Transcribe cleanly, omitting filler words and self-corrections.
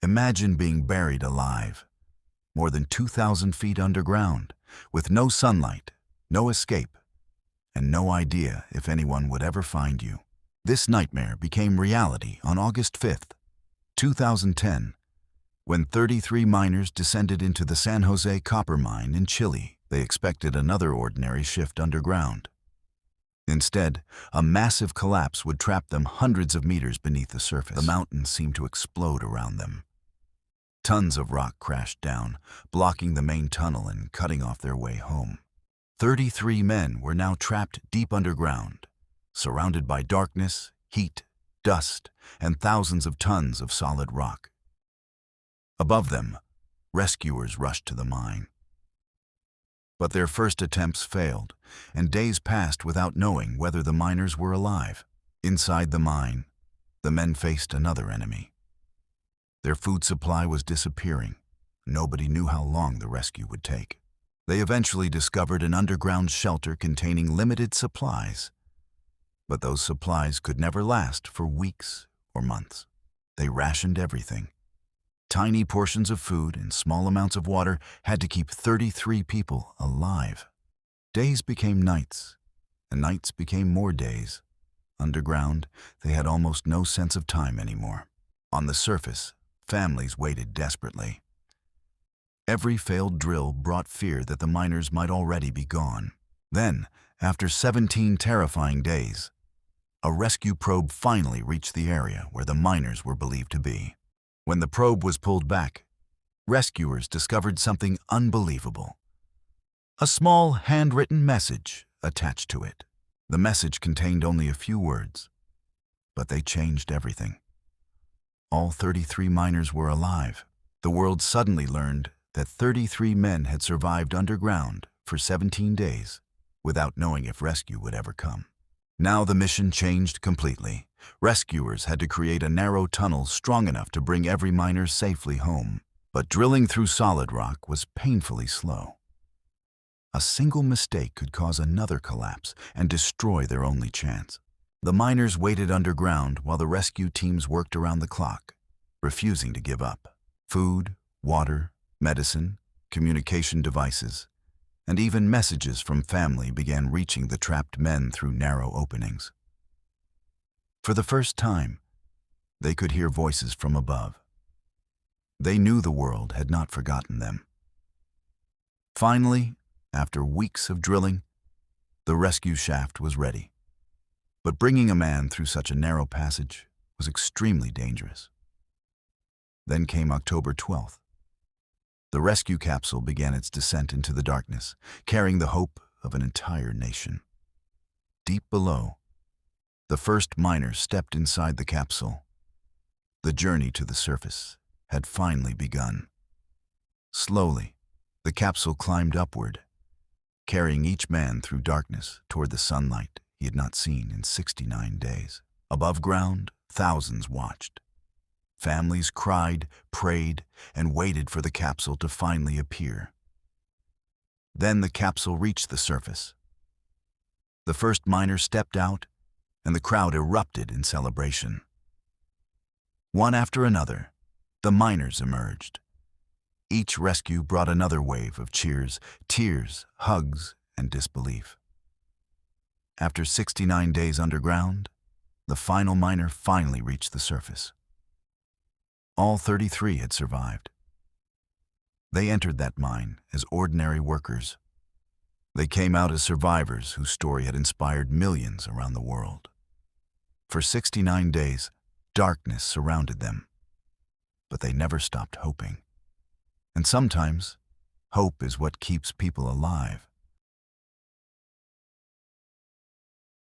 Imagine being buried alive, more than 2,000 feet underground, with no sunlight, no escape, and no idea if anyone would ever find you. This nightmare became reality on August 5th, 2010, when 33 miners descended into the San Jose copper mine in Chile. They expected another ordinary shift underground. Instead, a massive collapse would trap them hundreds of meters beneath the surface. The mountains seemed to explode around them. Tons of rock crashed down, blocking the main tunnel and cutting off their way home. 33 men were now trapped deep underground, surrounded by darkness, heat, dust, and thousands of tons of solid rock. Above them, rescuers rushed to the mine. But their first attempts failed, and days passed without knowing whether the miners were alive. Inside the mine, the men faced another enemy. Their food supply was disappearing. Nobody knew how long the rescue would take. They eventually discovered an underground shelter containing limited supplies. But those supplies could never last for weeks or months. They rationed everything. Tiny portions of food and small amounts of water had to keep 33 people alive. Days became nights, and nights became more days. Underground, they had almost no sense of time anymore. On the surface, families waited desperately. Every failed drill brought fear that the miners might already be gone. Then, after 17 terrifying days, a rescue probe finally reached the area where the miners were believed to be. When the probe was pulled back, rescuers discovered something unbelievable. A small handwritten message attached to it. The message contained only a few words, but they changed everything. All 33 miners were alive. The world suddenly learned that 33 men had survived underground for 17 days without knowing if rescue would ever come. Now the mission changed completely. Rescuers had to create a narrow tunnel strong enough to bring every miner safely home. But drilling through solid rock was painfully slow. A single mistake could cause another collapse and destroy their only chance. The miners waited underground while the rescue teams worked around the clock, refusing to give up. Food, water, medicine, communication devices, and even messages from family began reaching the trapped men through narrow openings. For the first time, they could hear voices from above. They knew the world had not forgotten them. Finally, after weeks of drilling, the rescue shaft was ready. But bringing a man through such a narrow passage was extremely dangerous. Then came October 12th. The rescue capsule began its descent into the darkness, carrying the hope of an entire nation. Deep below, the first miner stepped inside the capsule. The journey to the surface had finally begun. Slowly, the capsule climbed upward, carrying each man through darkness toward the sunlight he had not seen in 69 days. Above ground, thousands watched. Families cried, prayed, and waited for the capsule to finally appear. Then the capsule reached the surface. The first miner stepped out, and the crowd erupted in celebration. One after another, the miners emerged. Each rescue brought another wave of cheers, tears, hugs, and disbelief. After 69 days underground, the final miner finally reached the surface. All 33 had survived. They entered that mine as ordinary workers. They came out as survivors whose story had inspired millions around the world. For 69 days, darkness surrounded them, but they never stopped hoping. And sometimes, hope is what keeps people alive.